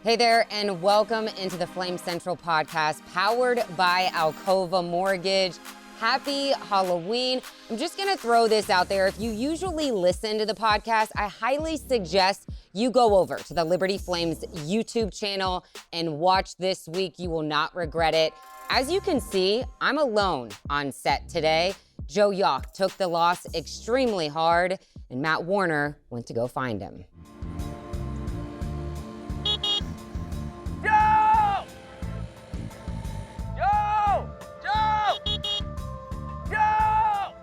Hey there, and welcome into the Flame Central podcast, powered by Alcova Mortgage. Happy Halloween. I'm just gonna throw this out there. If you usually listen to the podcast, I highly suggest you go over to the Liberty Flames YouTube channel and watch this week. You will not regret it. As you can see, I'm alone on set today. Joe Yock took the loss extremely hard, and Matt Warner went to go find him. Joe! Joe! Joe! Joe!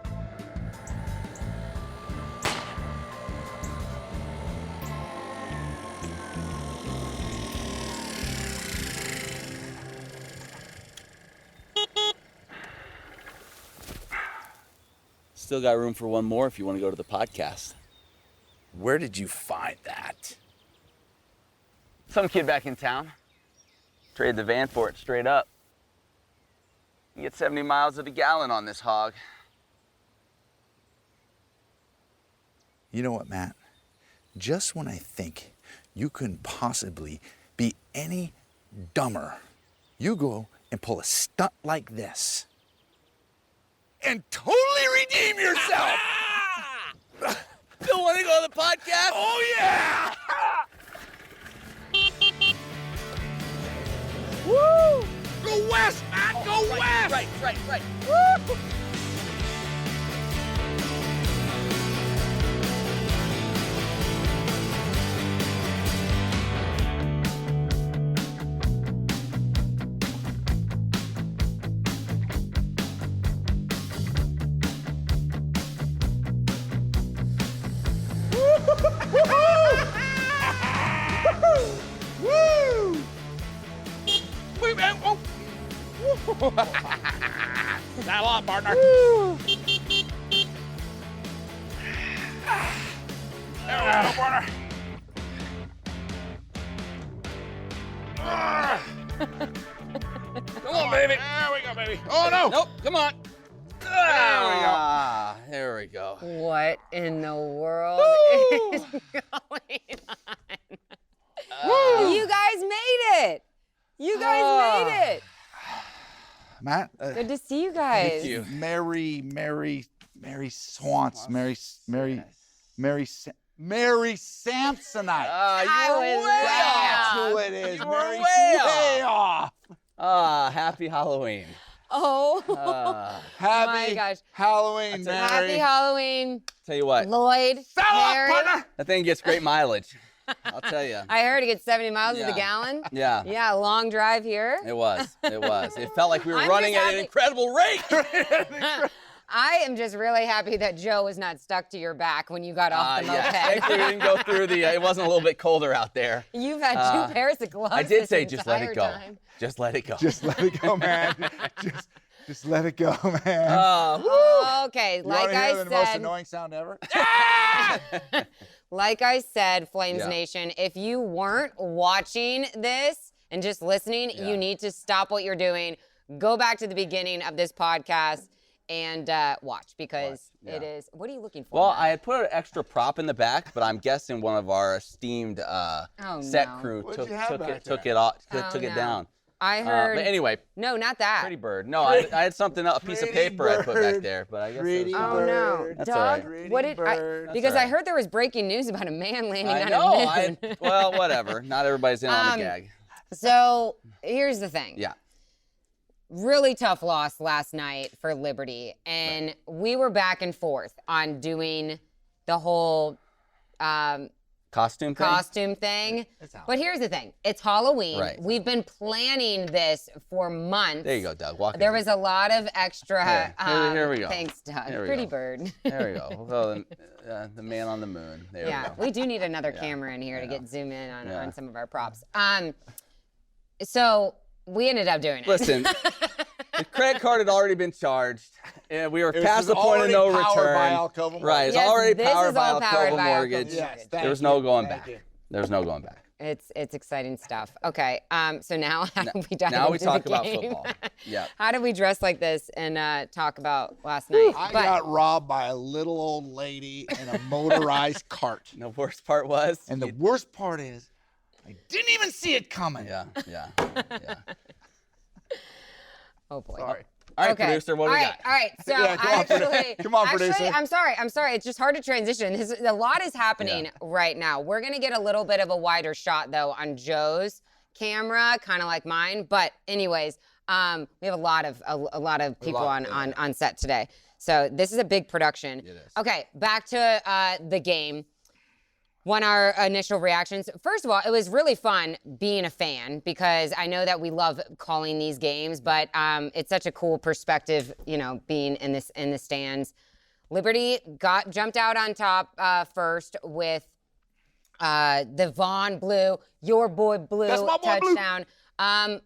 Still got room for one more if you want to go to the podcast. Where did you find that? Some kid back in town. Traded the van for it straight up. You get 70 miles to the gallon on this hog. You know what, Matt? Just when I think you couldn't possibly be any dumber, you go and pull a stunt like this and totally redeem yourself. Still want to go to the podcast? Oh, yeah! Woo! Go west, Matt! Go west! Right. Woo! Woo! Wait, man! Oh! Not a lot, partner. There we go, partner. Come on, baby. There we go, baby. Oh, no. Nope, come on. There we go. What in the world is going on? You guys made it. You guys made it. Matt, Good to see you guys. Thank you. Mary Swans, Mary Samsonite. I was That's way who off. it is. You were Mary way off. Happy Halloween. Oh, Happy my gosh. Halloween, Mary. Happy Halloween, Tell you what, Lloyd, Mary. partner. that thing gets great mileage. I'll tell you. I heard it gets 70 miles to the Yeah. gallon. Yeah. Yeah, long drive here. It was. It felt like we were I'm running just at an happy- incredible rate. I am just really happy that Joe was not stuck to your back when you got off the Yeah. moped. Thankfully, we didn't go through it wasn't a little bit colder out there. You've had two pairs of gloves. I did this say just let it entire go. time. Just let it go. Just let it go, man. just let it go, man. Oh, okay, You like wanna hear I the most said, annoying sound ever? like I said, Flames Yeah. Nation, if you weren't watching this and just listening, Yeah. you need to stop what you're doing, go back to the beginning of this podcast and watch because Yeah. it is. What are you looking for? Well, Matt? I had put an extra prop in the back, but I'm guessing one of our esteemed set no. crew What'd took you have back took there? it off, Oh, took it no. down. I heard. But anyway, no, not that. Pretty Bird. No, I had something, a piece of Pretty paper I put back bird. there, but I guess Pretty it was, Oh no, Bird. That's Doug! all right. Pretty What did bird. I? Because all I right. heard there was breaking news about a man landing I on know. a moon. Well, whatever. Not everybody's in on the gag. So here's the thing. Yeah. Really tough loss last night for Liberty, and we were back and forth on doing the whole Costume thing? costume thing. It's Halloween. But here's the thing: it's Halloween. Right. We've been planning this for months. There you go, Doug. Walk There in. was a lot of extra. Here we go. Thanks, Doug. Here we Pretty go. bird. There we go. We'll go the man on the moon. There Yeah, we go. we do need another camera in here to Yeah. get zoom in on, Yeah. on some of our props. So we ended up doing it. Listen, the credit card had already been charged, and we were It past was the point of already no powered return. by Alcova Mortgage. Right, it's Yes, already this powered is by all powered Alcova by Mortgage. Alcova Yes, thank There's you. no going Thank back. you. There's no going back. It's exciting stuff. Okay, so now how do we dive Now we into talk the about game? football. Yeah. How did we dress like this and talk about last night? I But got robbed by a little old lady in a motorized cart. The worst part was And the worst part is, I didn't even see it coming. Yeah. Oh boy. Sorry. All right, Okay. producer, what do we got? All right. So Yeah, come on, producer. I'm sorry. It's just hard to transition. A lot is happening right now. We're gonna get a little bit of a wider shot though on Joe's camera, kind of like mine. But anyways, we have a lot of people on set today. So this is a big production. It is. Okay, back to the game. Our initial reactions. First of all, it was really fun being a fan because I know that we love calling these games, but it's such a cool perspective, being in the stands. Liberty jumped out on top first with the Vaughn Blue, your boy Blue touchdown.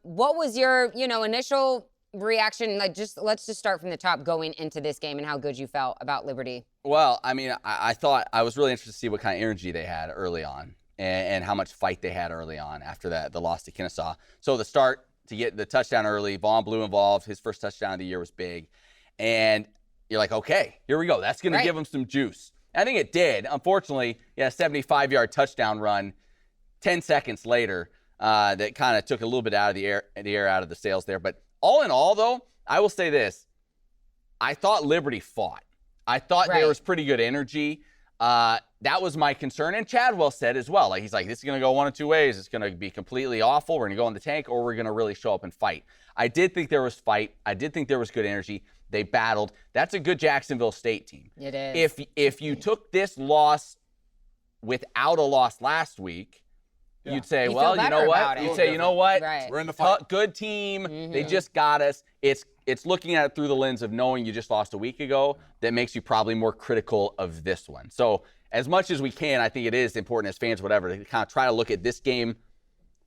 What was your, initial reaction? Let's just start from the top going into this game and how good you felt about Liberty. Well, I mean, I thought I was really interested to see what kind of energy they had early on and how much fight they had early on after the loss to Kennesaw. So the start to get the touchdown early, Vaughn Blue involved, his first touchdown of the year was big. And you're like, okay, here we go. That's going to give them some juice. And I think it did. Unfortunately, 75-yard touchdown run 10 seconds later that kind of took a little bit out of the air out of the sails there. But all in all, though, I will say this. I thought Liberty fought. I thought there was pretty good energy. That was my concern. And Chadwell said as well, he's like, this is going to go one of two ways. It's going to be completely awful. We're going to go in the tank, or we're going to really show up and fight. I did think there was fight. I did think there was good energy. They battled. That's a good Jacksonville State team. It is. If you took this loss without a loss last week, you'd say, well, you know what? You'd say, you know what? Right. We're in the fight. Good team. They just got us. It's looking at it through the lens of knowing you just lost a week ago that makes you probably more critical of this one. So as much as we can, I think it is important as fans, whatever, to kind of try to look at this game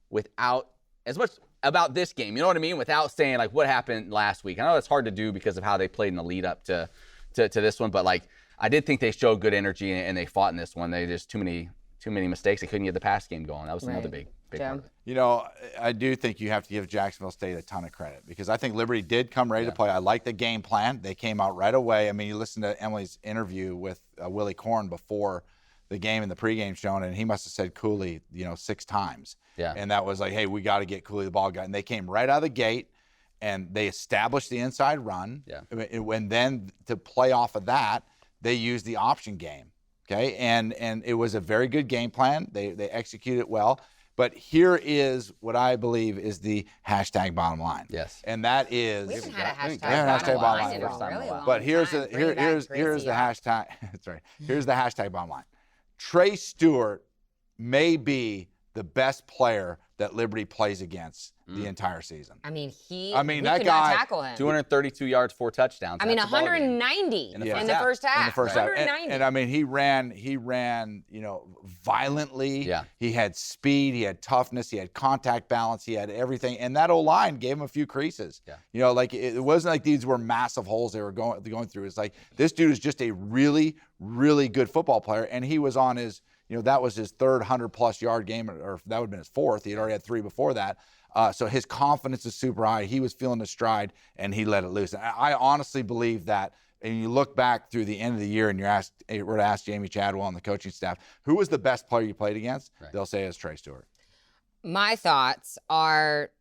without as much about this game, you know what I mean? Without saying like what happened last week. I know that's hard to do because of how they played in the lead up to this one, but I did think they showed good energy and they fought in this one. They just too many mistakes. They couldn't get the pass game going. That was another big part of it. I do think you have to give Jacksonville State a ton of credit because I think Liberty did come ready to play. I like the game plan. They came out right away. I mean, you listen to Emily's interview with Willie Korn before the game in the pregame show, and he must have said Cooley, 6 times. Yeah. And that was like, hey, we got to get Cooley the ball guy. And they came right out of the gate, and they established the inside run. Yeah. And then to play off of that, they used the option game. Okay, and it was a very good game plan. They executed it well. But here is what I believe is the hashtag bottom line. Yes. And that is We haven't had a hashtag bottom line in a really long But here's time. here's the hashtag. That's right. Here's the hashtag bottom line. Trey Stewart may be the best player that Liberty plays against the entire season. I mean, we that could guy, not tackle him. 232 yards, 4 touchdowns. I mean, That's a ball game. 190 in the half. first half. In the first half. 190. And I mean, he ran, violently. Yeah. He had speed, he had toughness, he had contact balance, he had everything. And that O-line gave him a few creases. Yeah. It wasn't like these were massive holes they were going through. It's like this dude is just a really, really good football player. And he was on his, that was his third 100-plus yard game, or that would have been his fourth. He had already had 3 before that. So his confidence is super high. He was feeling the stride, and he let it loose. I honestly believe that. And you look back through the end of the year, and you were to ask Jamie Chadwell and the coaching staff, who was the best player you played against? Right. They'll say it's Trey Stewart. My thoughts are,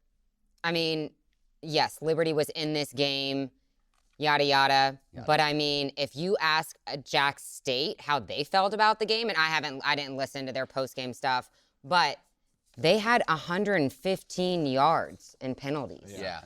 yes, Liberty was in this game, yada, yada. But if you ask Jax State how they felt about the game, and I didn't listen to their post-game stuff, but they had 115 yards in penalties. Yeah.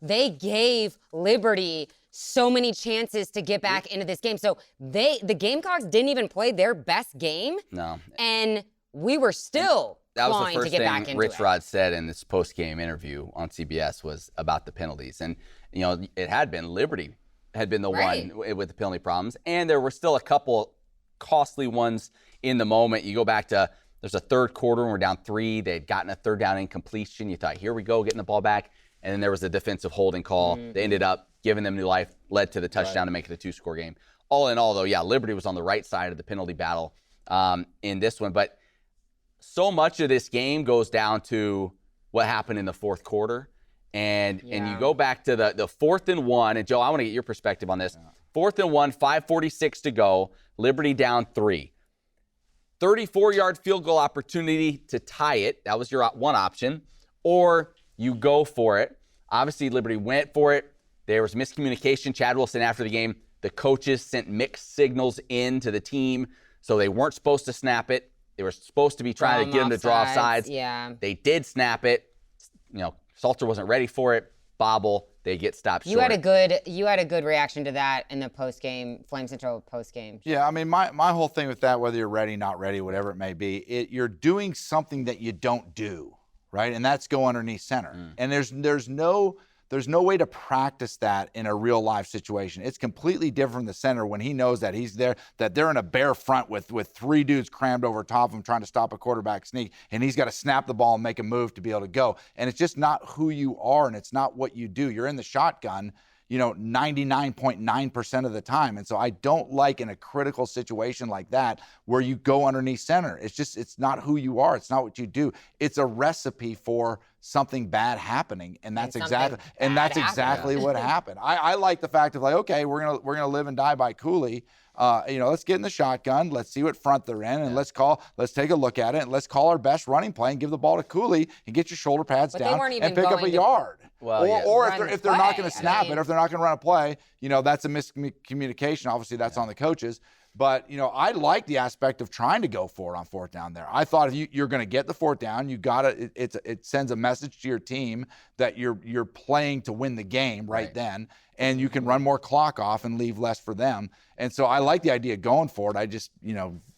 They gave Liberty so many chances to get back into this game. So the Gamecocks didn't even play their best game. No. And we were still that was the clawing first to get back thing into Rich it. Rod said in this post-game interview on CBS was about the penalties. And, it had been Liberty had been the one with the penalty problems. And there were still a couple costly ones in the moment. You go back to there's a third quarter and we're down 3. They had gotten a third down incompletion. You thought, here we go, getting the ball back. And then there was a defensive holding call. They ended up giving them new life, led to the touchdown to make it a 2-score game. All in all, though, Liberty was on the right side of the penalty battle in this one. But so much of this game goes down to what happened in the fourth quarter. And you go back to the 4th and 1. And, Joe, I want to get your perspective on this. 4th and 1, 5:46 to go. Liberty down 3. 34-yard field goal opportunity to tie it. That was your one option. Or you go for it. Obviously, Liberty went for it. There was miscommunication. Chad Wilson, after the game, the coaches sent mixed signals in to the team, so they weren't supposed to snap it. They were supposed to be trying to get them to draw offsides. Yeah. They did snap it. Salter wasn't ready for it. Bobble. They get stopped short. You had a good reaction to that in the post-game, Flame Central post-game. Yeah, I mean, my whole thing with that, whether you're ready, not ready, whatever it may be, you're doing something that you don't do, right? And that's go underneath center. And there's no way to practice that in a real life situation. It's completely different from the center when he knows that he's there, that they're in a bare front with 3 dudes crammed over top of him trying to stop a quarterback sneak, and he's got to snap the ball and make a move to be able to go. And it's just not who you are, and it's not what you do. You're in the shotgun, 99.9% of the time. And so I don't like in a critical situation like that where you go underneath center. It's not who you are. It's not what you do. It's a recipe for something bad happening. And that's exactly what happened. I like the fact of okay, we're gonna live and die by Cooley. Let's get in the shotgun. Let's see what front they're in, and let's take a look at it, and let's call our best running play and give the ball to Cooley and get your shoulder pads down and pick up a yard. Or if they're not going to snap it, or if they're not going to run a play, that's a miscommunication. Obviously, that's on the coaches. But, I like the aspect of trying to go for it on 4th down there. I thought if you're going to get the 4th down, it sends a message to your team that you're playing to win the game right then, and you can run more clock off and leave less for them. And so I like the idea of going for it. I just,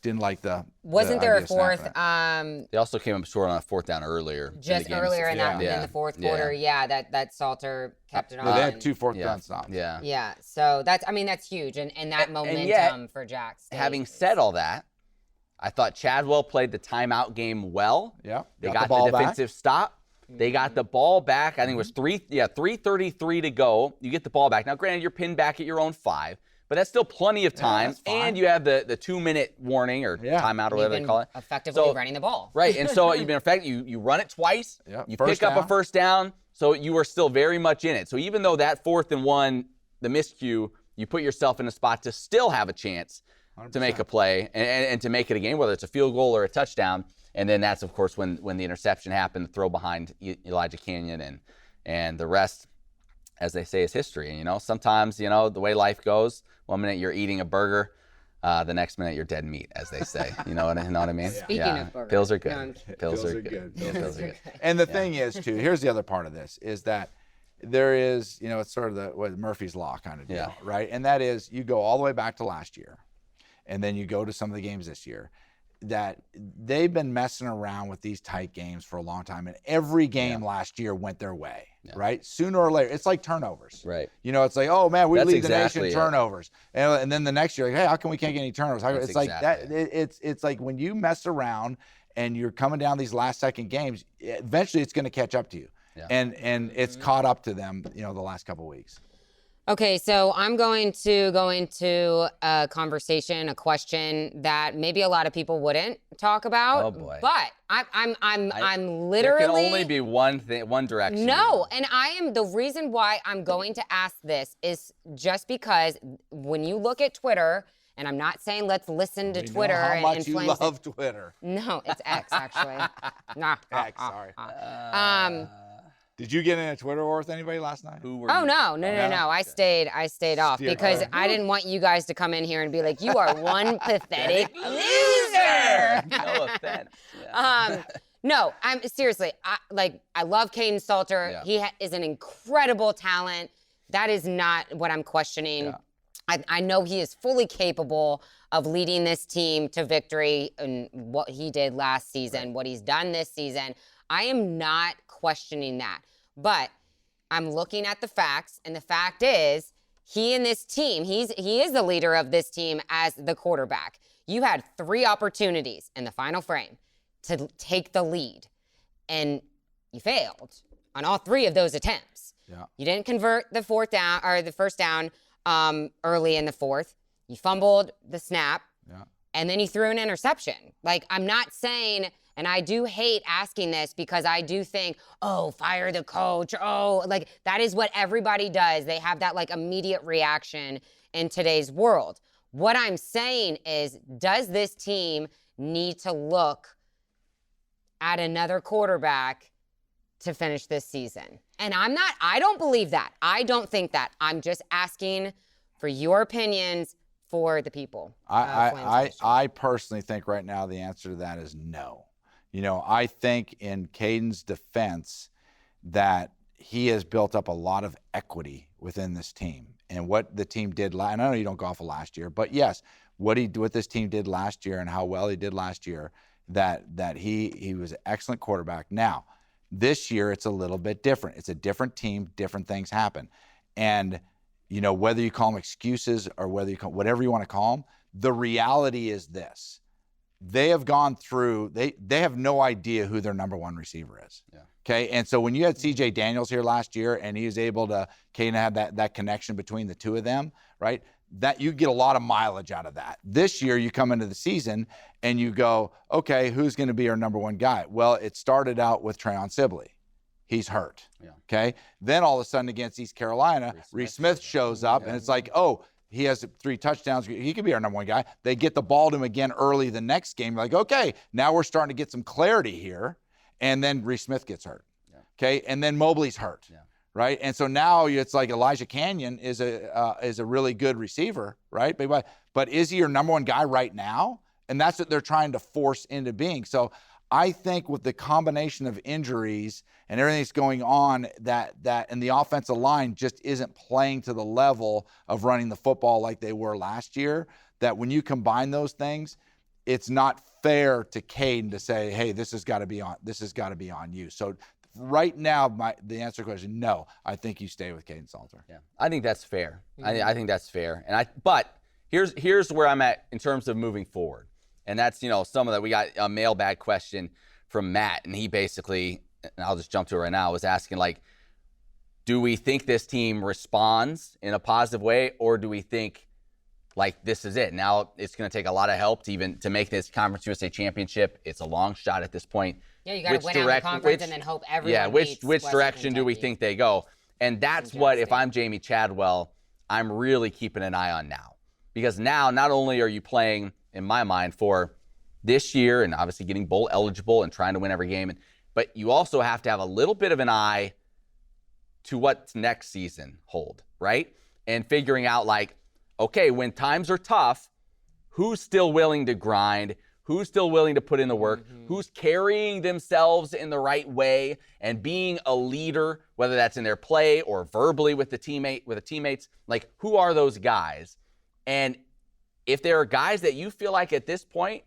didn't like Wasn't there a 4th? They also came up short on a 4th down earlier. Just earlier in the 4th quarter. Yeah, that Salter kept it on. They had 2 4th down stops. Yeah. Yeah. So that's huge. And that momentum for Jax State. Having said all that, I thought Chadwell played the timeout game well. Yeah. They got the defensive stop. They got the ball back. I think it was 3:33 to go. You get the ball back. Now, granted, you're pinned back at your own 5. But that's still plenty of time, and you have the 2-minute warning or timeout or whatever they call it. Effectively running the ball. Right, and so you run it twice, you pick up a 1st down, so you are still very much in it. So even though that 4th and 1, the miscue, you put yourself in a spot to still have a chance 100%. To make a play and to make it a game, whether it's a field goal or a touchdown. And then that's, of course, when the interception happened, the throw behind Elijah Canyon and the rest, as they say, is history. Sometimes, the way life goes, 1 minute you're eating a burger, the next minute you're dead meat, as they say. You know what I mean? Speaking of burgers. Pills are good. Pills are good. Pills are good. And the thing is, too, here's the other part of this, is that there is, it's sort of the Murphy's Law kind of deal, right? And that is, you go all the way back to last year, and then you go to some of the games this year, that they've been messing around with these tight games for a long time, and every game last year went their way, right? Sooner or later, it's like turnovers, right? It's like, oh man, we lead the nation turnovers, and then the next year, like, hey, how come we can't get any turnovers? It's like that. It's like when you mess around and you're coming down these last second games, eventually it's going to catch up to you, and it's caught up to them, the last couple of weeks. Okay, so I'm going to go into a conversation, a question that maybe a lot of people wouldn't talk about. Oh boy! But I'm literally. There can only be one direction. No, and the reason why I'm going to ask this is just because when you look at Twitter, and I'm not saying let's listen to Twitter how much and you love Twitter. No, it's X actually. X, sorry. Did you get in a Twitter war with anybody last night? Who were Oh, you? no. I stayed off because I didn't want you guys to come in here and be like, you are one pathetic loser. No offense. No, I'm seriously, I love Caden Salter. Yeah. He is an incredible talent. That is not what I'm questioning. Yeah. I know he is fully capable of leading this team to victory in what he did last season, what he's done this season. I am not questioning that. But I'm looking at the facts, and the fact is, he and this team, he is the leader of this team as the quarterback. You had 3 opportunities in the final frame to take the lead, and you failed on all 3 of those attempts. Yeah. You didn't convert the 4th down or the 1st down early in the 4th. You fumbled the snap, and then you threw an interception. I'm not saying. And I do hate asking this because I do think, oh, fire the coach. Oh, that is what everybody does. They have that immediate reaction in today's world. What I'm saying is, does this team need to look at another quarterback to finish this season. And I don't believe that. I don't think that. I'm just asking for your opinions for the people. I personally think right now the answer to that is no. You know, I think in Caden's defense that he has built up a lot of equity within this team. And what the team did, and I know you don't go off of last year, but yes, what this team did last year and how well he did last year, that he was an excellent quarterback. Now, this year it's a little bit different. It's a different team, different things happen. And, you know, whether you call them excuses or whether you call whatever you want to call them, the reality is this. They have gone through, they have no idea who their number one receiver is. Yeah. Okay. And so when you had CJ Daniels here last year and he was able to kind of have that connection between the two of them, right? That you get a lot of mileage out of that. This year you come into the season and you go, okay, who's going to be our number one guy? Well, it started out with Trayon Sibley. He's hurt. Yeah. Okay. Then all of a sudden against East Carolina, Reese Smith shows up and it's like, oh, he has 3 touchdowns. He could be our number one guy. They get the ball to him again early the next game. Like, okay, now we're starting to get some clarity here. And then Reese Smith gets hurt. Yeah. Okay. And then Mobley's hurt. Yeah. Right. And so now it's like Elijah Canyon is a really good receiver. Right. But is he your number one guy right now? And that's what they're trying to force into being. So I think with the combination of injuries and everything that's going on, that and the offensive line just isn't playing to the level of running the football like they were last year, that when you combine those things, it's not fair to Caden to say, hey, this has got to be on you. So right now, the answer to the question, no, I think you stay with Caden Salter. Yeah, I think that's fair. I think that's fair. But here's where I'm at in terms of moving forward. And that's, you know, some of that. We got a mailbag question from Matt, and he basically, and I'll just jump to it right now, was asking, like, do we think this team responds in a positive way, or do we think, like, this is it? Now it's going to take a lot of help to make this Conference USA championship. It's a long shot at this point. Yeah, you got to win out the conference and then hope everyone beats which direction do we think they go? And that's what, if I'm Jamie Chadwell, I'm really keeping an eye on now. Because now, not only are you playing, in my mind, for this year and obviously getting bowl eligible and trying to win every game, but you also have to have a little bit of an eye to what's next season hold, right? And figuring out, like, okay, when times are tough, who's still willing to grind? Who's still willing to put in the work? Mm-hmm. Who's carrying themselves in the right way and being a leader, whether that's in their play or verbally with the teammates? Like, who are those guys? And if there are guys that you feel like at this point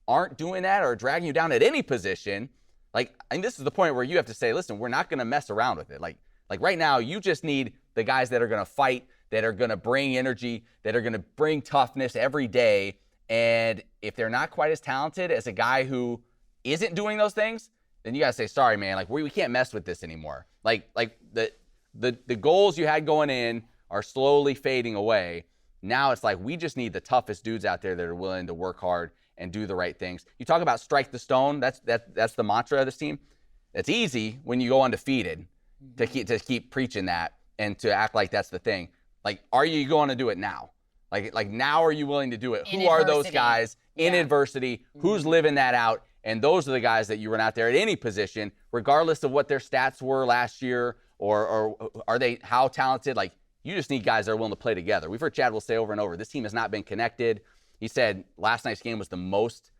aren't doing that or dragging you down at any position, like, and this is the point where you have to say, listen, we're not going to mess around with it. Like right now, you just need the guys that are going to fight, that are going to bring energy, that are going to bring toughness every day. And if they're not quite as talented as a guy who isn't doing those things, then you got to say, sorry, man, like we can't mess with this anymore. Like the goals you had going in are slowly fading away. Now it's like we just need the toughest dudes out there that are willing to work hard and do the right things. You talk about strike the stone. That's the mantra of this team. It's easy when you go undefeated to keep preaching that and to act like that's the thing. Like, are you going to do it now? Like now are you willing to do it? Who are those guys in adversity? Who's living that out? And those are the guys that you run out there at any position, regardless of what their stats were last year or are they how talented. Like, you just need guys that are willing to play together. We've heard Chadwell say over and over, this team has not been connected. He said last night's game was the most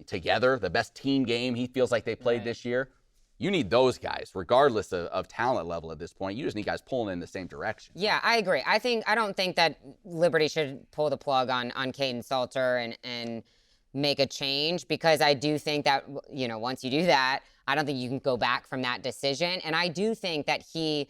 together, the best team game he feels like they played this year. You need those guys, regardless of talent level at this point. You just need guys pulling in the same direction. Yeah, I agree. I don't think that Liberty should pull the plug on Caden Salter and make a change, because I do think that, you know, once you do that, I don't think you can go back from that decision. And I do think that he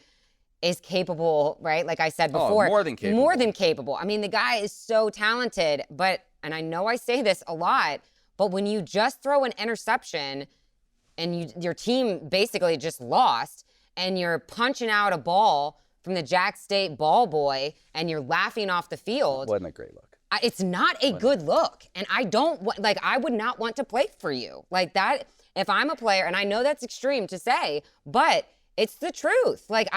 is capable, right? Like I said before. More than capable. More than capable. I mean, the guy is so talented, and I know I say this a lot, but when you just throw an interception and your team basically just lost, and you're punching out a ball from the Jax State ball boy, and you're laughing off the field. Wasn't a great look. It's not a good look. And I would not want to play for you. Like that, if I'm a player, and I know that's extreme to say, but It's the truth. Like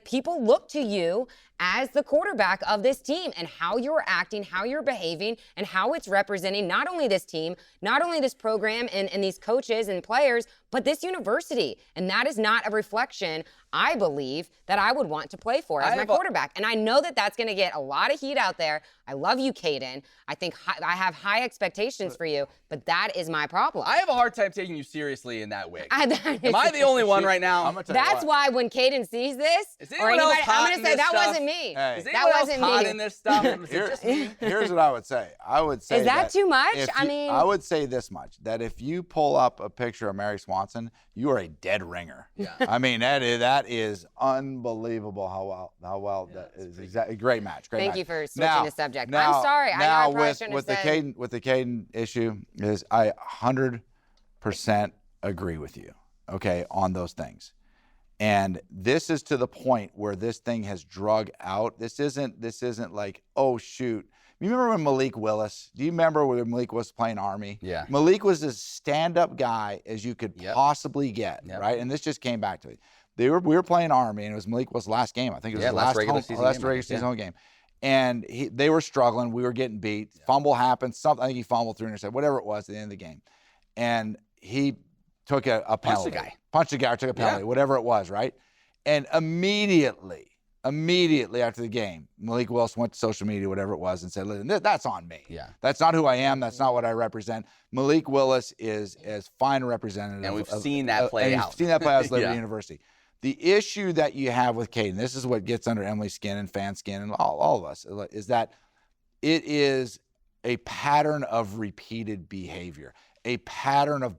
people look to you as the quarterback of this team, and how you're acting, how you're behaving, and how it's representing not only this team, not only this program and these coaches and players, but this university. And that is not a reflection, I believe, that I would want to play for as my quarterback. And I know that that's going to get a lot of heat out there. I love you, Caden. I think I have high expectations for you, but that is my problem. I have a hard time taking you seriously in that wig. Am Am I the only one right now? That's why when Caden sees this, or anybody, I'm going to say that wasn't me. Hey. Is that anyone wasn't else hot me. in this stuff? Is it just me? Here's what I would say. I would say Is that too much? I would say this much, that if you pull up a picture of Mary Swanson, you are a dead ringer. Yeah. I mean, that is unbelievable how well that is. Exactly, great match. Great Thank match. you for switching the subject. Now, I'm sorry. I probably shouldn't have said. with the Caden issue is I 100% agree with you. Okay, on those things. And this is to the point where this thing has drug out. This isn't like, oh shoot. You remember when Malik Willis? Do you remember when Malik was playing Army? Yeah. Malik was as stand-up guy as you could possibly get, right? And this just came back to me. We were playing Army, and it was Malik Willis' last game. I think it was the last regular season home game. And they were struggling. We were getting beat. Yeah. Fumble happened. I think he fumbled through intercept, whatever it was at the end of the game. And he took a penalty. Punched a guy or took a penalty, whatever it was, right? And immediately after the game, Malik Willis went to social media, whatever it was, and said, listen, that's on me. Yeah. That's not who I am. That's not what I represent. Malik Willis is as fine a representative. And we've seen that play out. We've seen that play out at Liberty University. The issue that you have with Caden, this is what gets under Emily's skin and fan skin and all of us, is that it is a pattern of repeated behavior, a pattern of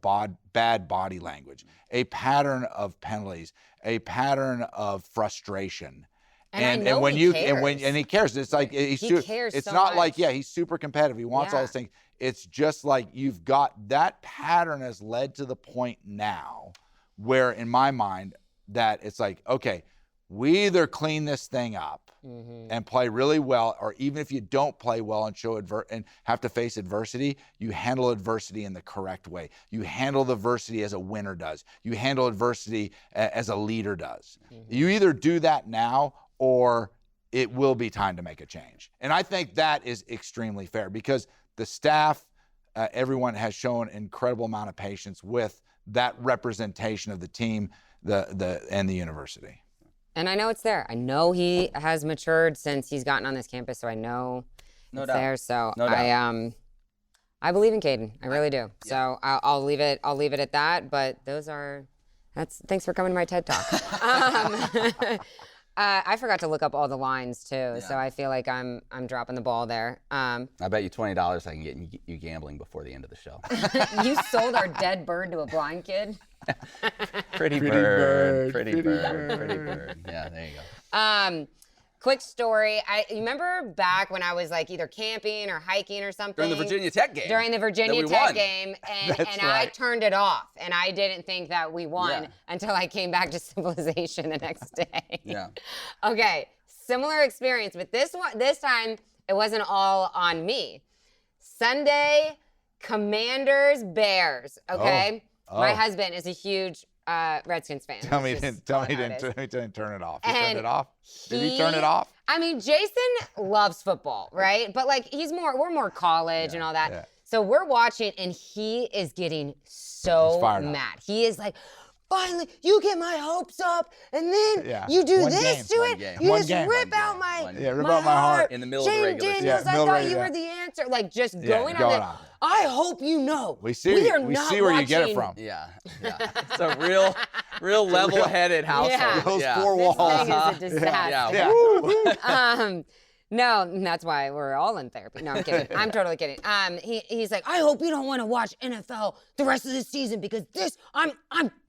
bad body language, a pattern of penalties, a pattern of frustration. And he cares. It's like he cares. It's so not much. Like he's super competitive. He wants all those things. It's just like you've got that pattern has led to the point now where, in my mind, that it's like, okay, we either clean this thing up and play really well, or even if you don't play well and and have to face adversity, you handle adversity in the correct way. You handle adversity as a winner does. You handle adversity as a leader does. You either do that now, or it will be time to make a change. And I think that is extremely fair, because the staff, everyone has shown an incredible amount of patience with that representation of the team, and the university. And I know it's there. I know he has matured since he's gotten on this campus, so I know it's there. So I believe in Caden. I really do. Yeah. So I'll leave it at that. But thanks for coming to my TED Talk. I forgot to look up all the lines too, so I feel like I'm dropping the ball there. I bet you $20 I can get you gambling before the end of the show. You sold our dead bird to a blind kid? Pretty bird. Yeah, there you go. Quick story. You remember back when I was like either camping or hiking or something? During the Virginia Tech game. And I turned it off, and I didn't think that we won until I came back to civilization the next day. Yeah. Okay, similar experience, but this time it wasn't all on me. Sunday, Commanders, Bears, okay? Oh. My husband is a huge Redskins fan. Tell me he didn't turn it off. He turned it off? Did he turn it off? I mean, Jason loves football, right? But like we're more college and all that. Yeah. So we're watching, and he is getting so mad. He is like, finally, you get my hopes up, and then you do this to it. You just rip out my heart. In the middle of the regular season. Daniels, I thought you were the answer. Like, just going on. I hope you know. We see where you get it from. Yeah. It's a real level-headed household. Yeah. Those four walls. This thing is a disaster. No, that's why we're all in therapy. No, I'm kidding. I'm totally kidding. He's like, I hope you don't want to watch NFL the rest of the season, because I'm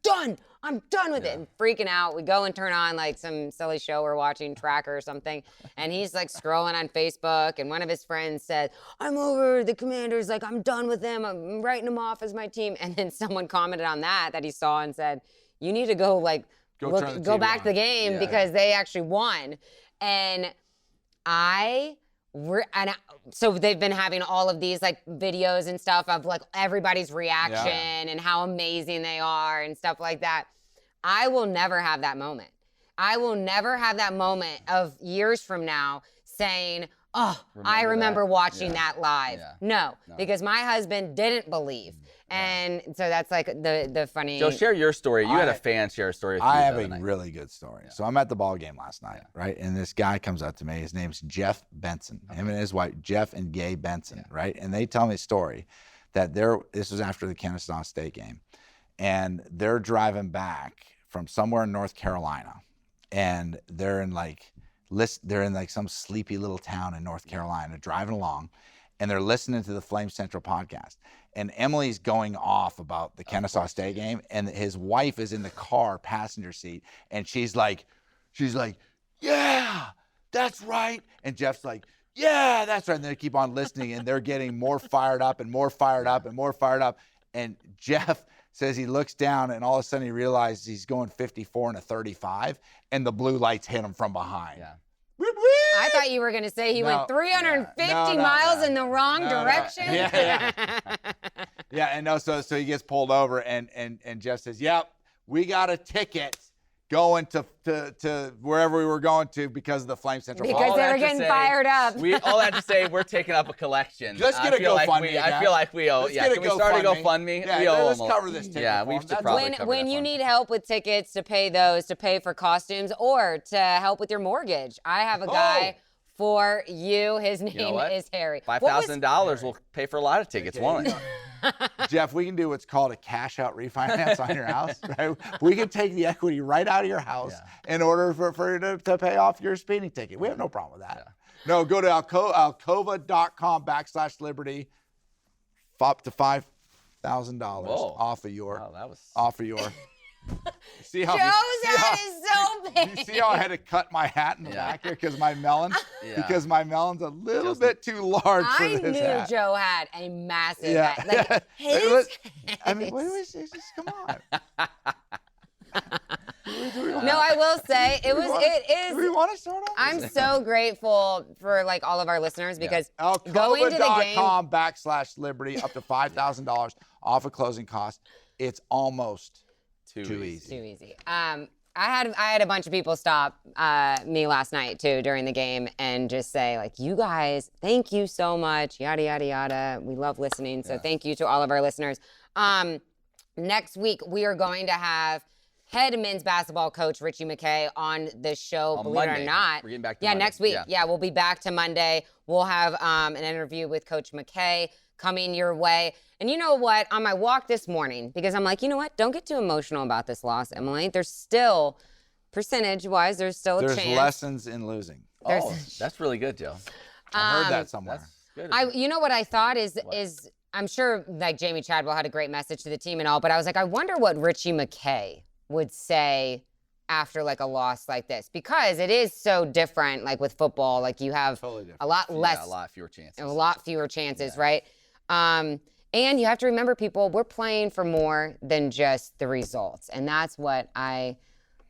done. I'm done with it. And freaking out. We go and turn on like some silly show we're watching, Tracker or something. And he's like scrolling on Facebook. And one of his friends said, I'm over the Commanders. Like, I'm done with them. I'm writing them off as my team. And then someone commented on that he saw and said, you need to go go back to the game because they actually won. And so they've been having all of these like videos and stuff of like everybody's reaction and how amazing they are and stuff like that. I will never have that moment. I will never have that moment of years from now saying, oh, I remember watching that live. Yeah. No, because my husband didn't believe. And so that's like the funny. Joe, share your story. You had a fan share a story with you I the have other a night. really good story. So I'm at the ball game last night, right? And this guy comes up to me. His name's Jeff Benson. Him and his wife, Jeff and Gay Benson, right? And they tell me a story that this was after the Kennesaw State game. And they're driving back from somewhere in North Carolina. And they're in like some sleepy little town in North Carolina, driving along. And they're listening to the Flame Central podcast. And Emily's going off about the Kennesaw State game, and his wife is in the car passenger seat, and she's like, yeah, that's right. And Jeff's like, yeah, that's right. And they keep on listening, and they're getting more fired up and more fired up and more fired up. And Jeff says he looks down, and all of a sudden he realizes he's going 54 and a 35, and the blue lights hit him from behind. Yeah. I thought you were going to say he went 350 miles in the wrong direction. Yeah. Yeah, and no, so he gets pulled over, and Jeff says, yep, we got a ticket going to wherever we were going to because of the Flame Central. Because they were getting fired up. All that to say, we're taking up a collection. Let's get a GoFundMe. I feel like we owe. Can we start a GoFundMe? Yeah, let's cover this ticket. Yeah, we should probably cover When that you for need help with tickets to pay those, to pay for costumes, or to help with your mortgage, I have a guy for you. His name is Harry. $5,000 will pay for a lot of tickets, won't it? Jeff, we can do what's called a cash out refinance on your house, right? We can take the equity right out of your house in order for you to pay off your speeding ticket. We have no problem with that. Yeah. No, go to alcova.com/liberty, up to $5,000 off of your. See how Joe's hat is so big. You see how I had to cut my hat in the back here because my melon's a little bit too large for this hat. I knew Joe had a massive hat. Like I mean, just come on. No, I will say it is. Do we want to start off? I'm so grateful for like all of our listeners because going to the game. Alcova.com/liberty, up to $5,000 off of closing costs. It's almost too easy. Too easy. I had a bunch of people stop me last night too during the game and just say like, you guys, thank you so much, yada yada yada. We love listening, so thank you to all of our listeners. Next week we are going to have head men's basketball coach Richie McKay on the show. Believe it or not, we're getting back to Monday. Monday. Next week. Yeah, we'll be back to Monday. We'll have an interview with Coach McKay coming your way. And you know what? On my walk this morning, because I'm like, you know what? Don't get too emotional about this loss, Emily. There's still, percentage-wise, there's still a chance. There's lessons in losing. That's really good, Joe. I heard that somewhere. That's good. You know what I thought is I'm sure like Jamie Chadwell had a great message to the team and all, but I was like, I wonder what Richie McKay would say after like a loss like this, because it is so different. Like with football, like you have a lot less, a lot fewer chances. A lot fewer chances, right? And you have to remember, people, we're playing for more than just the results. And that's what I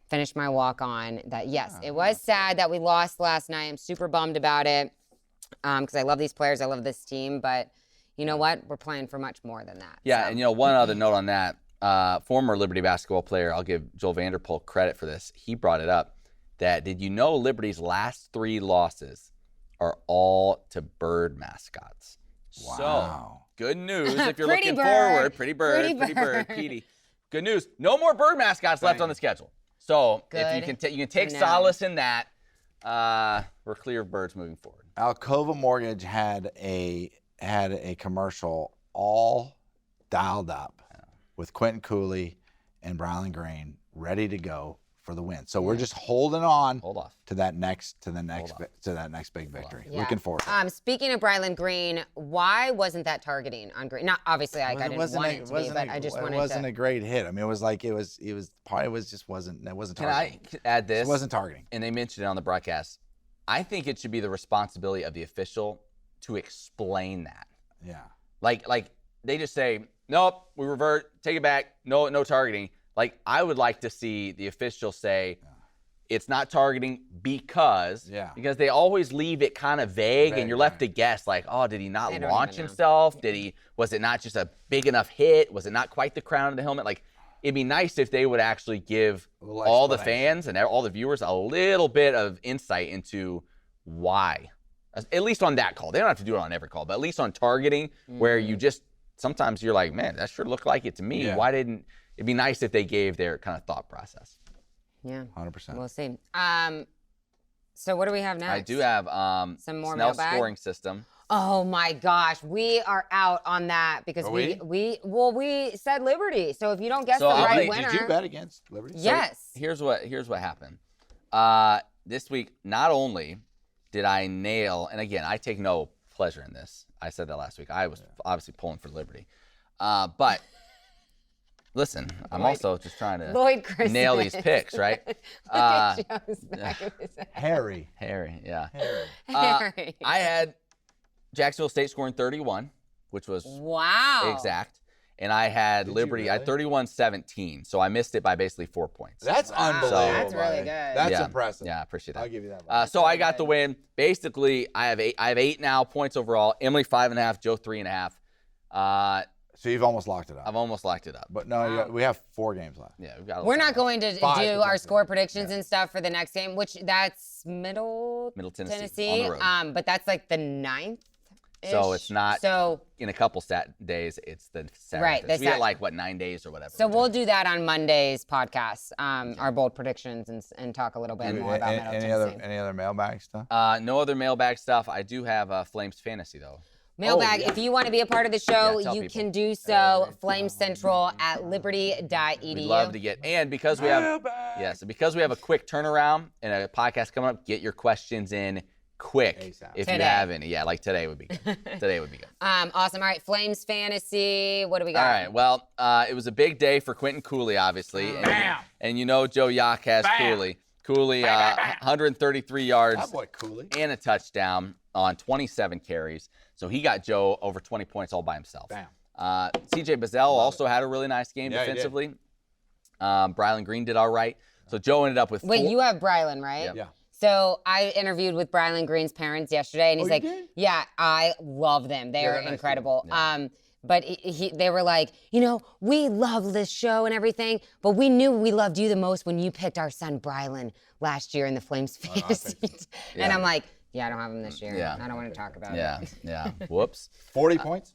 finished my walk on. That, yes, it was sad that we lost last night. I'm super bummed about it because I love these players. I love this team. But you know what? We're playing for much more than that. Yeah, so. and one other note on that. Former Liberty basketball player, I'll give Joel Vanderpool credit for this. He brought it up that, did you know Liberty's last 3 losses are all to bird mascots? Wow. So, good news if you're looking forward. Pretty bird, Petey. Good news. No more bird mascots left on the schedule. So if you can take solace in that, we're clear of birds moving forward. Alcova Mortgage had a commercial all dialed up with Quentin Cooley and Brylan Green ready to go for the win. So we're just holding on to that next big victory. Yeah. Looking forward. Speaking of Brylan Green, why wasn't that targeting on Green? Not obviously, I didn't want it to be, but I just wanted to. It wasn't a great hit. I mean, it wasn't targeting. Can I add this? It wasn't targeting. And they mentioned it on the broadcast. I think it should be the responsibility of the official to explain that. Yeah. Like they just say, nope, we revert, take it back, no targeting. Like, I would like to see the official say, it's not targeting because they always leave it kind of vague and you're left to guess, like, oh, did he not launch himself? Was it not just a big enough hit? Was it not quite the crown of the helmet? Like, it'd be nice if they would actually give little all the explanation. fans and all the viewers a little bit of insight into why. At least on that call. They don't have to do it on every call, but at least on targeting where you just, sometimes you're like, man, that sure looked like it to me. Yeah. Why didn't, it'd be nice if they gave their kind of thought process. Yeah. 100%. We'll see. So what do we have next? I do have Some more Snell mailbag? scoring system. Oh my gosh, we are out on that because Are we said Liberty. So if you don't guess So the I'll right make- winner, Did you bet against Liberty? yes. Here's what happened. This week, not only did I nail, and again, I take no pleasure in this. I said that last week. I was obviously pulling for Liberty. But listen, I'm also just trying to Lloyd Christmas. nail these picks, right? Look at Joe's back of his head. Harry. Harry, yeah. Harry. I had Jacksonville State scoring 31, which was Wow. exact. And I had Did you Liberty, I had really? 31-17. So I missed it by basically 4 points. That's Wow. unbelievable. That's really buddy. good. That's Yeah. impressive. Yeah, I appreciate that. I'll give you that. So I got the win. Basically, I have eight now points overall. Emily 5.5, Joe 3.5. So you've almost locked it up. I've almost locked it up. But no, we have 4 games left. Yeah, we've got. We're not going to Five do our potentially. score predictions and stuff for the next game, which that's Middle Tennessee, on the road. But that's like the 9th. So it's not So in a couple days. It's the Saturday. Right, So the we get Sat- like 9 days or whatever. So we'll do that on Monday's podcast, our bold predictions, and talk a little bit more about Middle Tennessee. Any other mailbag stuff? No other mailbag stuff. I do have Flames fantasy though. Mailbag, yeah. if you want to be a part of the show, Yeah, tell you people. can do so. flamecentral@liberty.edu. We'd love to get, and because we have, so because we have a quick turnaround and a podcast coming up, get your questions in quick ASAP. if Today. you have any. Yeah, like today would be good. Today would be good. Awesome. All right, Flames fantasy. What do we got? All right. Well, it was a big day for Quentin Cooley, obviously. And you know Joe Yack has Cooley. Cooley, 133 yards That boy Cooley. and a touchdown on 27 carries. So he got Joe over 20 points all by himself. Bam. CJ Bazell also had a really nice game Yeah, he did. defensively. Brylan Green did all right. So Joe ended up with Wait, four. you have Brylan, right? Yep. Yeah. So I interviewed with Brylan Green's parents yesterday, and he's you like, did? "Yeah, I love them. They Yeah, are they're nice incredible." But they were like, we love this show and everything, but we knew we loved you the most when you picked our son Brylan last year in the Flames fantasy. And I'm like, yeah, I don't have him this year. Yeah. I don't want to talk about Yeah, it. yeah. Whoops. 40 points?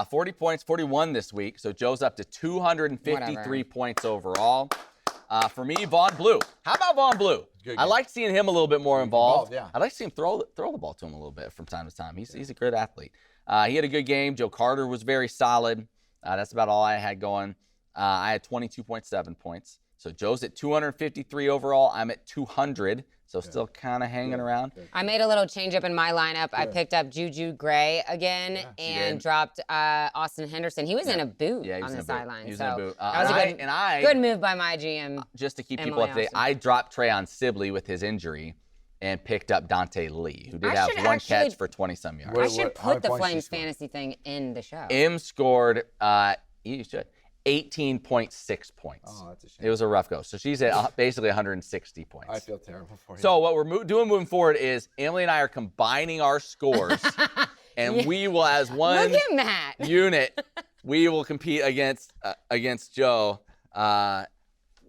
40 points, 41 this week. So Joe's up to 253 Whatever. points overall. For me, Vaughn Blue. How about Vaughn Blue? Good I game. like seeing him a little bit more involved. yeah. I like to see him throw the ball to him a little bit from time to time. He's a good athlete. He had a good game. Joe Carter was very solid. That's about all I had going. I had 22.7 points. So Joe's at 253 overall. I'm at 200. So still kind of hanging around. I made a little change up in my lineup. I picked up Juju Gray again and dropped Austin Henderson. He was in a boot Yeah, he was on in the a boot. sideline. He was so in a boot. that was And I- good move by my GM. Just to keep Emily people up to date, Austin. I dropped Treyon Sibley with his injury and picked up Dante Lee, who did I have should one actually- catch for 20-some yards. I What- should how many put the points did you Flames score? fantasy thing in the show. M scored, you should, 18.6 points. Oh, that's a shame. It was a rough go. So she's at basically 160 points. I feel terrible for you. So what we're doing moving forward is Emily and I are combining our scores, and we will, as one Look at Matt. unit, we will compete against Joe.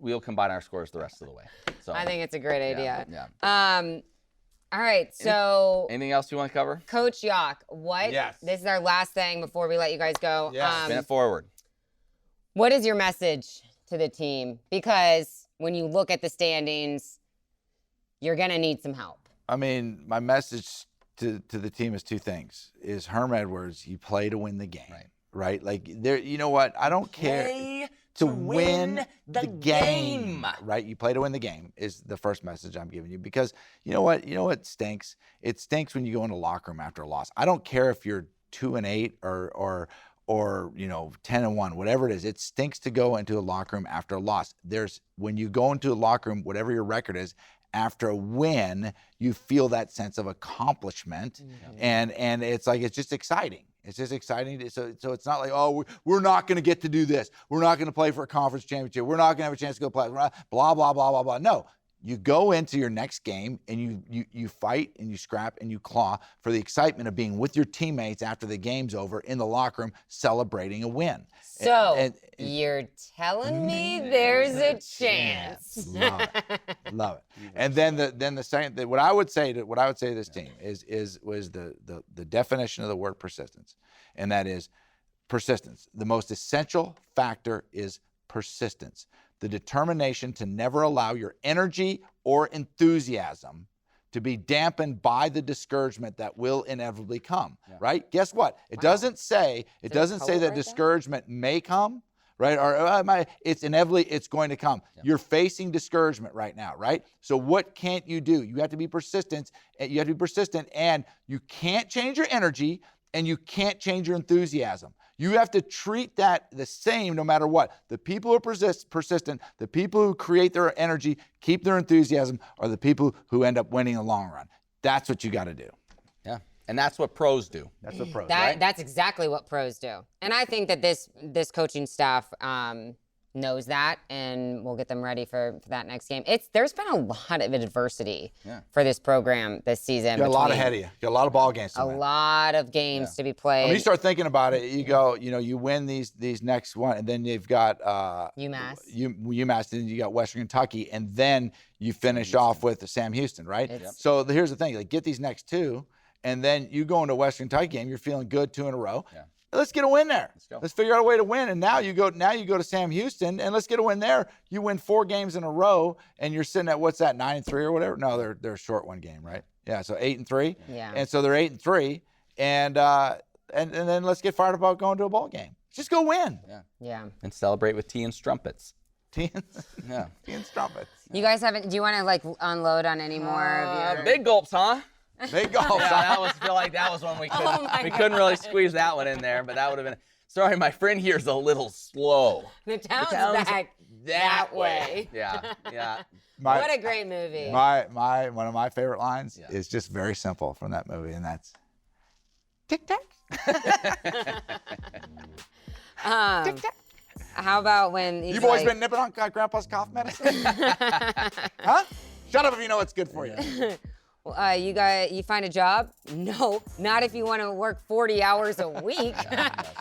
We'll combine our scores the rest of the way. So I think it's a great idea. yeah. All right, so Anything else you want to cover? Coach Yack, what? Yes. This is our last thing before we let you guys go. Yes. Spin it forward. What is your message to the team? Because when you look at the standings, you're gonna need some help. I mean, my message to the team is 2 things. Is Herm Edwards, you play to win the game. Right? Like there, you know what? I don't care to win the game. Right? You play to win the game is the first message I'm giving you, because you know what stinks? It stinks when you go into the locker room after a loss. I don't care if you're 2-8 or 10-1, whatever it is. It stinks to go into a locker room after a loss. When you go into a locker room, whatever your record is, after a win, you feel that sense of accomplishment, and it's like it's just exciting. It's just exciting. So it's not like, oh, we're not going to get to do this. We're not going to play for a conference championship. We're not going to have a chance to go play. Blah blah blah blah blah. No, You go into your next game and you fight and you scrap and you claw for the excitement of being with your teammates after the game's over in the locker room celebrating a win. So you're telling me there's a chance. Love it, love it. And then the second, what I would say to this team was the definition of the word persistence, and that is persistence. The most essential factor is persistence. The determination to never allow your energy or enthusiasm to be dampened by the discouragement that will inevitably come, right? Guess what? It doesn't say that discouragement may come, right? Or it's inevitably, it's going to come. Yeah. You're facing discouragement right now, right? So what can't you do? You have to be persistent, and you can't change your energy, and you can't change your enthusiasm. You have to treat that the same no matter what. The people who are persistent, the people who create their energy, keep their enthusiasm, are the people who end up winning in the long run. That's what you got to do. Yeah, and that's what pros do. That's what pros do. Right? That's exactly what pros do. And I think that this coaching staff knows that, and we'll get them ready for that next game. There's been a lot of adversity for this program this season. You got a lot ahead of you. You got a lot of ball games to win. A lot of games to be played. When you start thinking about it, you go, you win these next one, and then you've got UMass, then you got Western Kentucky, and then you finish off with the Sam Houston, right? So here's the thing: get these next two, and then you go into a Western Kentucky game, you're feeling good 2 in a row. Yeah. Let's get a win there. Let's figure out a way to win. And now you go to Sam Houston, and let's get a win there. You win 4 games in a row, and you're sitting at, what's that, 9-3 or whatever? No, they're short one game, right? Yeah, so 8-3. Yeah. And so they're 8-3, and then let's get fired up about going to a ball game. Just go win. Yeah. And celebrate with tea and strumpets. Tea and strumpets. You guys haven't? Do you want to unload on any more of your big gulps, huh? Big gulps. Yeah, I feel like that was one we couldn't. We couldn't really squeeze that one in there, but that would have been. Sorry, my friend here's a little slow. The town's back that way. Yeah. What a great movie. One of my favorite lines is just very simple from that movie, and that's tic tac. Tic tac. How about when you boys been nipping on Grandpa's cough medicine? Huh? Shut up if you know what's good for you. You find a job? No, not if you want to work 40 hours a week.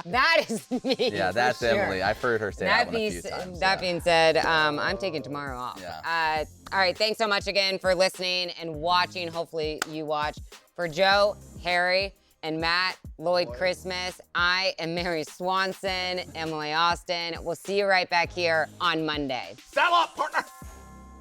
That is me. Yeah, that's sure. Emily. I've heard her say that one a few times. That being said, I'm taking tomorrow off. Yeah. All right, thanks so much again for listening and watching. Hopefully you watch. For Joe, Harry, and Matt, Lloyd Christmas, I am Mary Swanson, Emily Austin. We'll see you right back here on Monday. Saddle up, partner.